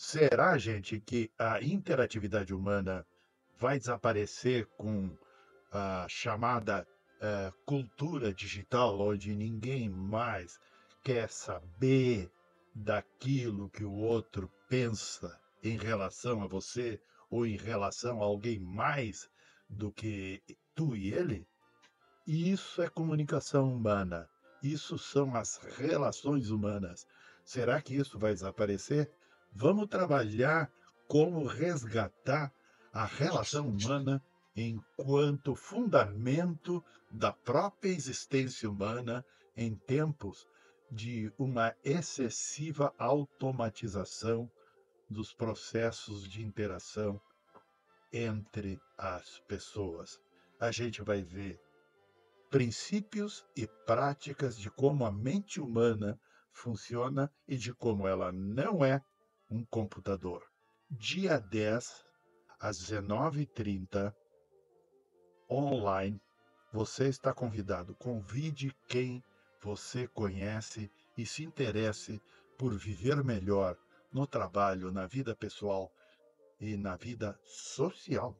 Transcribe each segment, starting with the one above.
Será, gente, que a interatividade humana vai desaparecer com a chamada, cultura digital, onde ninguém mais quer saber daquilo que o outro pensa em relação a você ou em relação a alguém mais do que tu e ele? Isso é comunicação humana, isso são as relações humanas. Será que isso vai desaparecer? Vamos trabalhar como resgatar a relação humana enquanto fundamento da própria existência humana em tempos de uma excessiva automatização dos processos de interação entre as pessoas. A gente vai ver princípios e práticas de como a mente humana funciona e de como ela não é um computador. Dia 10, às 19h30, online, você está convidado. Convide quem você conhece e se interesse por viver melhor no trabalho, na vida pessoal e na vida social.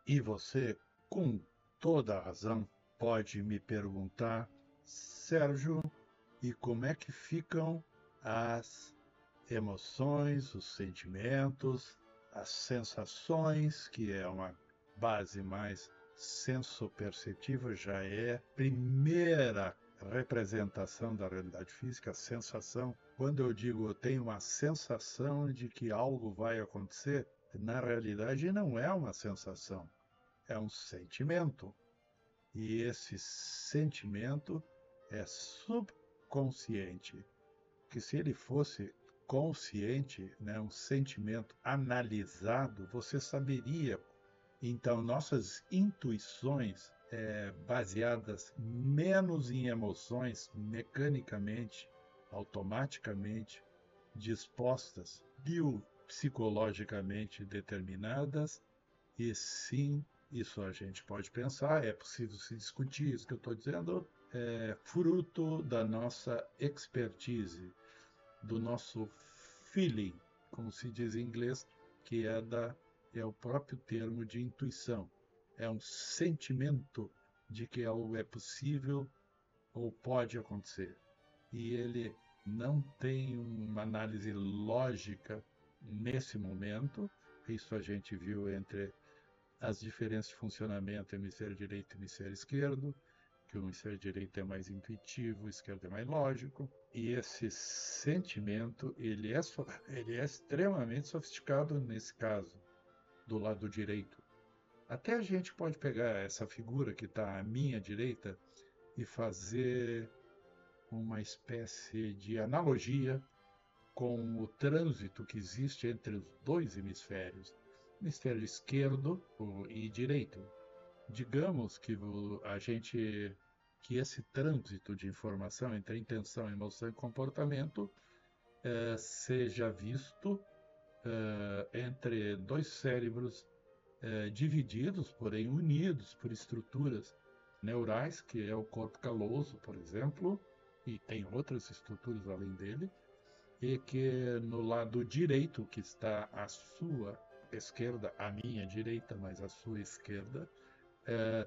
E você, com toda a razão, pode me perguntar, Sérgio, e como é que ficam as emoções, os sentimentos, as sensações, que é uma base mais sensoperceptiva, já é primeira representação da realidade física, a sensação. Quando eu digo eu tenho uma sensação de que algo vai acontecer, na realidade não é uma sensação, é um sentimento. E esse sentimento é subconsciente, que se ele fosse consciente, né, um sentimento analisado, você saberia. Então, nossas intuições, baseadas menos em emoções mecanicamente, automaticamente dispostas, biopsicologicamente determinadas, e sim, isso a gente pode pensar, é possível se discutir isso que eu estou dizendo, é fruto da nossa expertise, do nosso feeling, como se diz em inglês, que é o próprio termo de intuição. É um sentimento de que algo é possível ou pode acontecer. E ele não tem uma análise lógica nesse momento. Isso a gente viu entre as diferenças de funcionamento hemisfério direito e hemisfério esquerdo, que o hemisfério direito é mais intuitivo, o esquerdo é mais lógico, e esse sentimento ele é extremamente sofisticado nesse caso, do lado direito. Até a gente pode pegar essa figura que está à minha direita e fazer uma espécie de analogia com o trânsito que existe entre os dois hemisférios, hemisfério esquerdo e direito. Digamos que que esse trânsito de informação entre intenção, emoção e comportamento seja visto entre dois cérebros divididos, porém unidos por estruturas neurais, que é o corpo caloso, por exemplo, e tem outras estruturas além dele, e que no lado direito, que está à sua esquerda, à minha direita, mas à sua esquerda,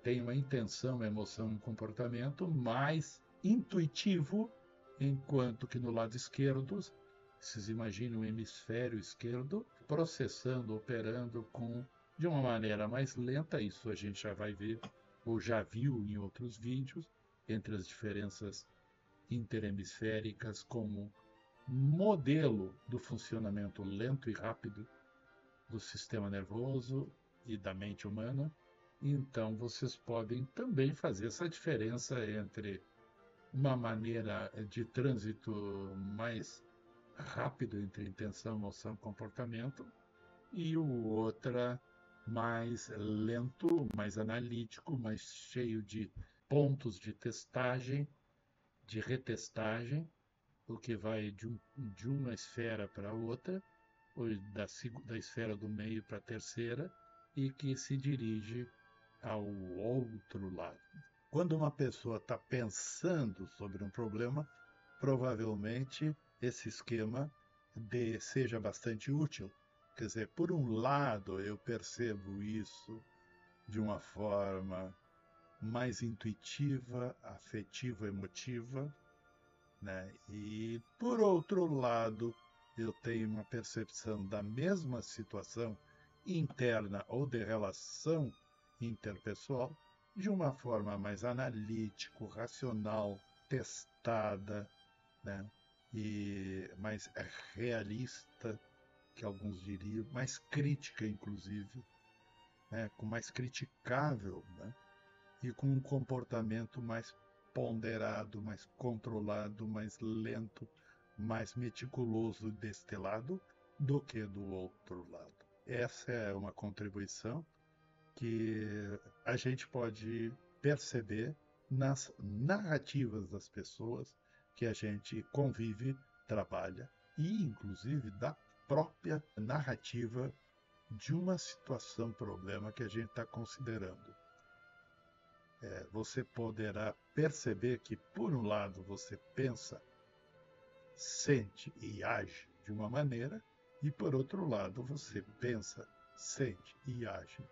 tem uma intenção, uma emoção, um comportamento mais intuitivo, enquanto que no lado esquerdo, vocês imaginam o hemisfério esquerdo processando, operando de uma maneira mais lenta, isso a gente já vai ver, ou já viu em outros vídeos, entre as diferenças interhemisféricas como modelo do funcionamento lento e rápido do sistema nervoso e da mente humana. Então, vocês podem também fazer essa diferença entre uma maneira de trânsito mais rápido entre intenção, emoção e comportamento e o outra mais lento, mais analítico, mais cheio de pontos de testagem, de retestagem, o que vai de uma esfera para outra, ou da esfera do meio para a terceira, e que se dirige ao outro lado. Quando uma pessoa está pensando sobre um problema, provavelmente esse esquema seja bastante útil. Quer dizer, por um lado, eu percebo isso de uma forma mais intuitiva, afetiva, emotiva, né? E, por outro lado, eu tenho uma percepção da mesma situação interna ou de relação interpessoal de uma forma mais analítico, racional, testada, né? E mais realista, que alguns diriam, mais crítica, inclusive, né? Com mais criticável, né? E com um comportamento mais ponderado, mais controlado, mais lento, mais meticuloso deste lado do que do outro lado. Essa é uma contribuição que a gente pode perceber nas narrativas das pessoas que a gente convive, trabalha e, inclusive, da própria narrativa de uma situação, problema que a gente está considerando. Você poderá perceber que, por um lado, você pensa, sente e age de uma maneira, e, por outro lado, você pensa, sente e age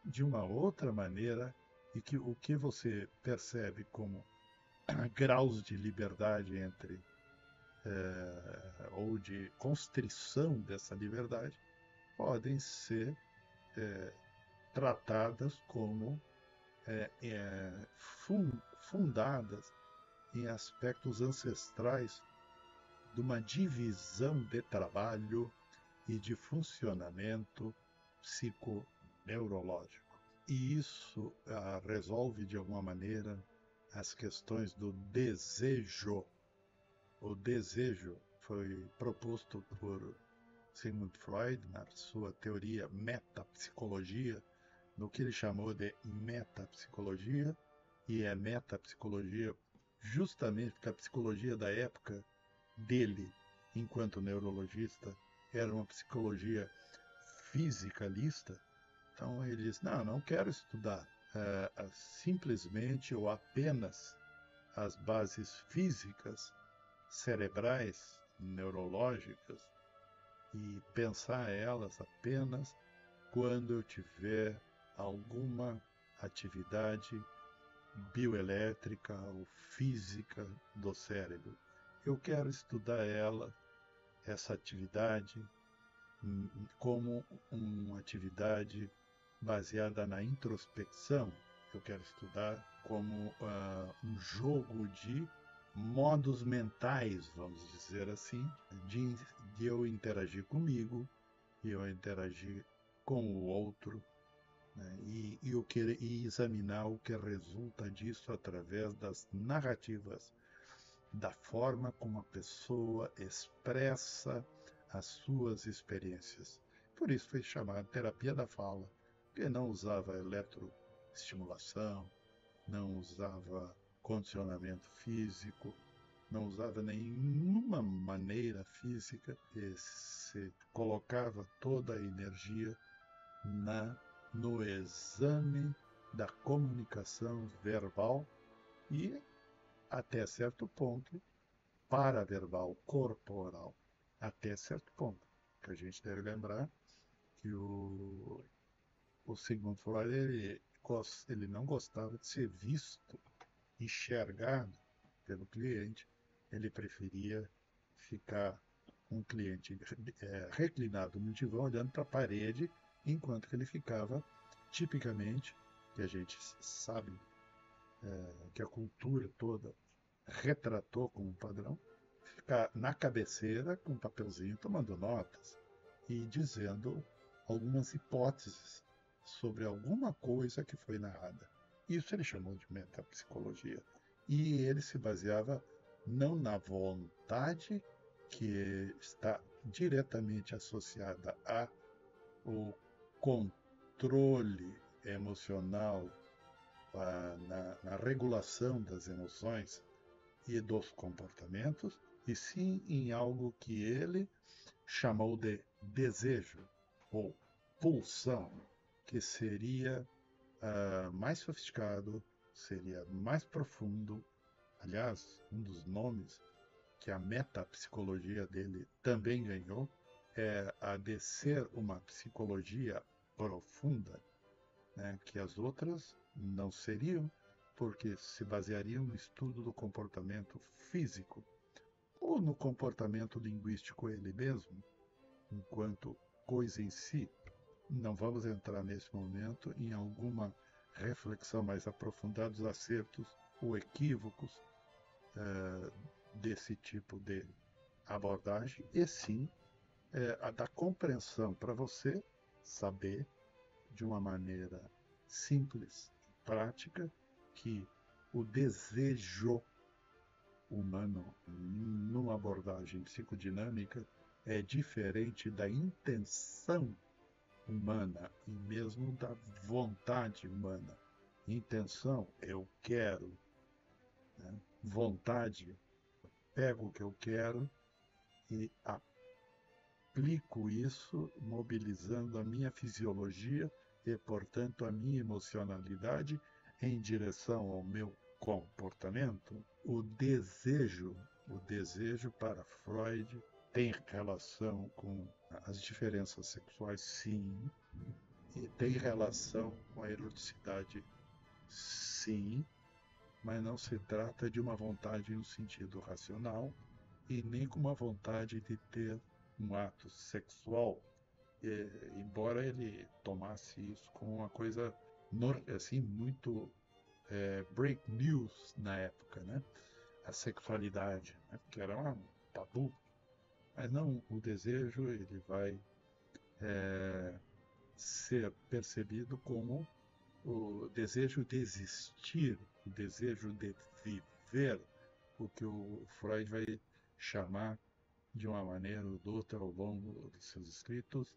de uma outra maneira, e que o que você percebe como graus de liberdade entre ou de constrição dessa liberdade podem ser tratadas como fundadas em aspectos ancestrais de uma divisão de trabalho e de funcionamento psiconeurológico. E isso resolve, de alguma maneira, as questões do desejo. O desejo foi proposto por Sigmund Freud na sua teoria metapsicologia, no que ele chamou de metapsicologia, e é metapsicologia justamente porque a psicologia da época dele, enquanto neurologista, era uma psicologia fisicalista. Então ele diz, não quero estudar simplesmente ou apenas as bases físicas, cerebrais, neurológicas, e pensar elas apenas quando eu tiver alguma atividade bioelétrica ou física do cérebro. Eu quero estudar essa atividade, como uma atividade baseada na introspecção. Eu quero estudar como um jogo de modos mentais, vamos dizer assim, de eu interagir comigo, e eu interagir com o outro, né? E examinar o que resulta disso através das narrativas, da forma como a pessoa expressa as suas experiências. Por isso foi chamada terapia da fala, porque não usava eletroestimulação, não usava condicionamento físico, não usava nenhuma maneira física, e se colocava toda a energia no exame da comunicação verbal e, até certo ponto, paraverbal, corporal, até certo ponto. Que a gente deve lembrar que o Sigmund Freud ele não gostava de ser visto, enxergado pelo cliente. Ele preferia ficar um cliente reclinado no divã, olhando para a parede, enquanto que ele ficava, tipicamente, que a gente sabe que a cultura toda retratou como padrão, ficar na cabeceira com um papelzinho tomando notas e dizendo algumas hipóteses sobre alguma coisa que foi narrada. Isso ele chamou de metapsicologia. E ele se baseava não na vontade, que está diretamente associada ao controle emocional, na regulação das emoções e dos comportamentos, e sim em algo que ele chamou de desejo ou pulsão, que seria mais sofisticado, seria mais profundo. Aliás, um dos nomes que a metapsicologia dele também ganhou, é a de ser uma psicologia profunda, né, que as outras não seriam, porque se baseariam no estudo do comportamento físico ou no comportamento linguístico ele mesmo, enquanto coisa em si. Não vamos entrar nesse momento em alguma reflexão mais aprofundada dos acertos ou equívocos desse tipo de abordagem, e sim a da compreensão para você saber de uma maneira simples, prática, que o desejo humano numa abordagem psicodinâmica é diferente da intenção humana e mesmo da vontade humana. Intenção, eu quero, né? Vontade, pego o que eu quero e aplico isso, mobilizando a minha fisiologia e, portanto, a minha emocionalidade em direção ao meu comportamento. O desejo para Freud tem relação com as diferenças sexuais, sim, e tem relação com a eroticidade, sim, mas não se trata de uma vontade no sentido racional e nem com uma vontade de ter um ato sexual, embora ele tomasse isso como uma coisa assim muito break news na época, né? A sexualidade, né? Que era um tabu, mas não, o desejo ele vai ser percebido como o desejo de existir, o desejo de viver, o que o Freud vai chamar de uma maneira ou de outra ao longo de seus escritos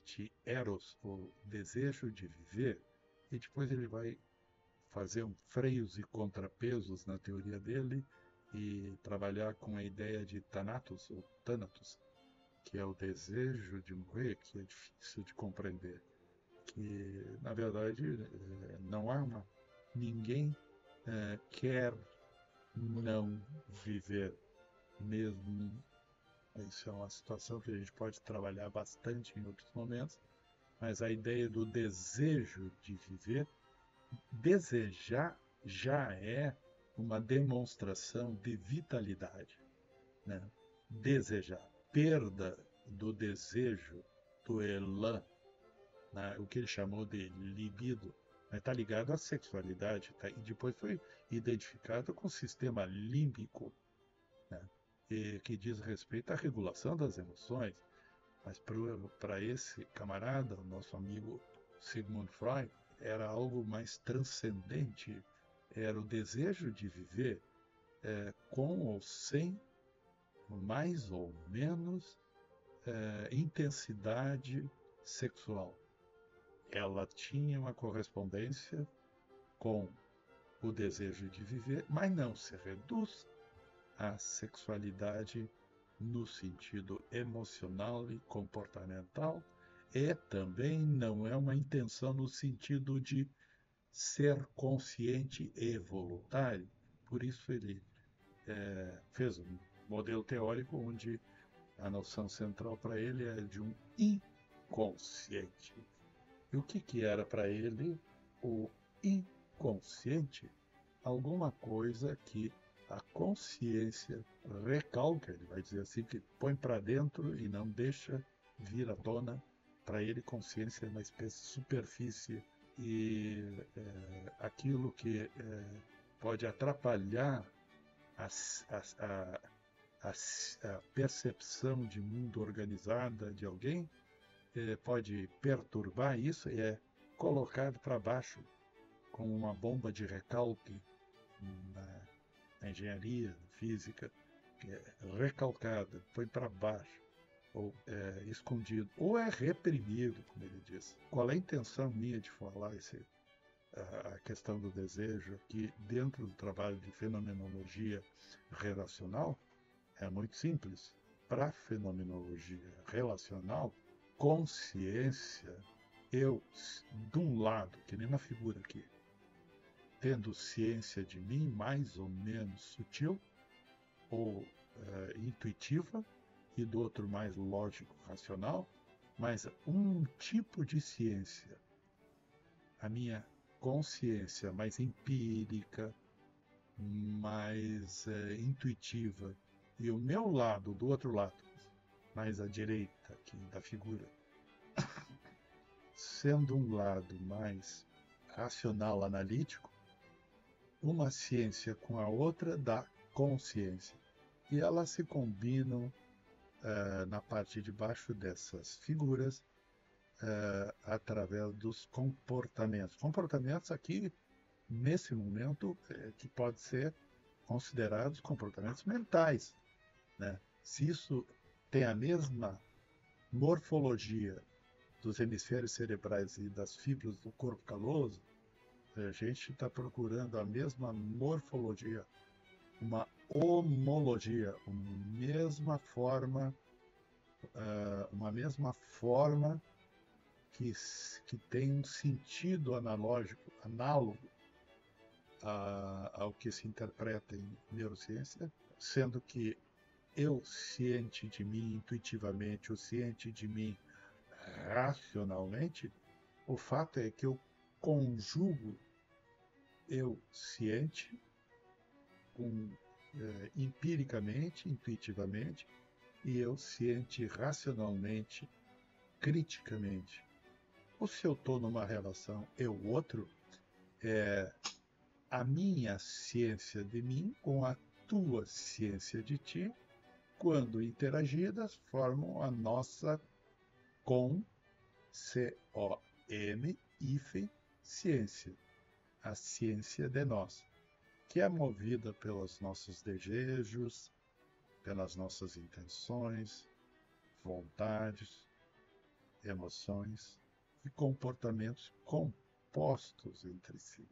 de eros, o desejo de viver, e depois ele vai fazer freios e contrapesos na teoria dele e trabalhar com a ideia de thanatos, ou thanatos, que é o desejo de morrer, que é difícil de compreender, que na verdade não há ninguém quer não viver mesmo. Isso é uma situação que a gente pode trabalhar bastante em outros momentos, mas a ideia do desejo de viver, desejar já é uma demonstração de vitalidade, né? Desejar, perda do desejo, do elan, né? O que ele chamou de libido, está ligado à sexualidade, tá? E depois foi identificado com o sistema límbico, né? Que diz respeito à regulação das emoções. Mas para esse camarada, o nosso amigo Sigmund Freud, era algo mais transcendente, era o desejo de viver com ou sem, mais ou menos, intensidade sexual. Ela tinha uma correspondência com o desejo de viver, mas não se reduz à sexualidade no sentido emocional e comportamental, e também não é uma intenção no sentido de ser consciente e voluntário. Por isso ele fez um modelo teórico onde a noção central para ele é de um inconsciente. E o que era para ele o inconsciente? Alguma coisa que a consciência recalca, ele vai dizer assim, que põe para dentro e não deixa vir à tona. Para ele, consciência é uma espécie de superfície e aquilo que pode atrapalhar a, a, a percepção de mundo organizada de alguém, pode perturbar isso e é colocado para baixo como uma bomba de recalque na engenharia, na física, que é recalcada, põe para baixo, ou é escondido, ou é reprimido, como ele diz. Qual é a intenção minha de falar a questão do desejo aqui dentro do trabalho de fenomenologia relacional? É muito simples. Para a fenomenologia relacional, consciência, eu, de um lado, que nem na figura aqui, tendo ciência de mim mais ou menos sutil, ou intuitiva e do outro mais lógico, racional, mas um tipo de ciência, a minha consciência mais empírica, mais intuitiva, e o meu lado, do outro lado, mais à direita aqui da figura, sendo um lado mais racional, analítico, uma ciência com a outra dá consciência. E elas se combinam na parte de baixo dessas figuras através dos comportamentos. Comportamentos aqui, nesse momento, que pode ser considerados comportamentos mentais, né? Se isso tem a mesma morfologia dos hemisférios cerebrais e das fibras do corpo caloso, a gente está procurando a mesma morfologia, uma homologia, uma mesma forma que tem um sentido analógico, análogo ao que se interpreta em neurociência, sendo que eu, ciente de mim intuitivamente, ou ciente de mim racionalmente, o fato é que eu conjugo eu ciente com, empiricamente, intuitivamente, e eu ciente racionalmente, criticamente. Ou se eu estou numa relação eu-outro, é a minha ciência de mim com a tua ciência de ti, quando interagidas, formam a nossa C-O-M, ciência, a ciência de nós, que é movida pelos nossos desejos, pelas nossas intenções, vontades, emoções e comportamentos compostos entre si.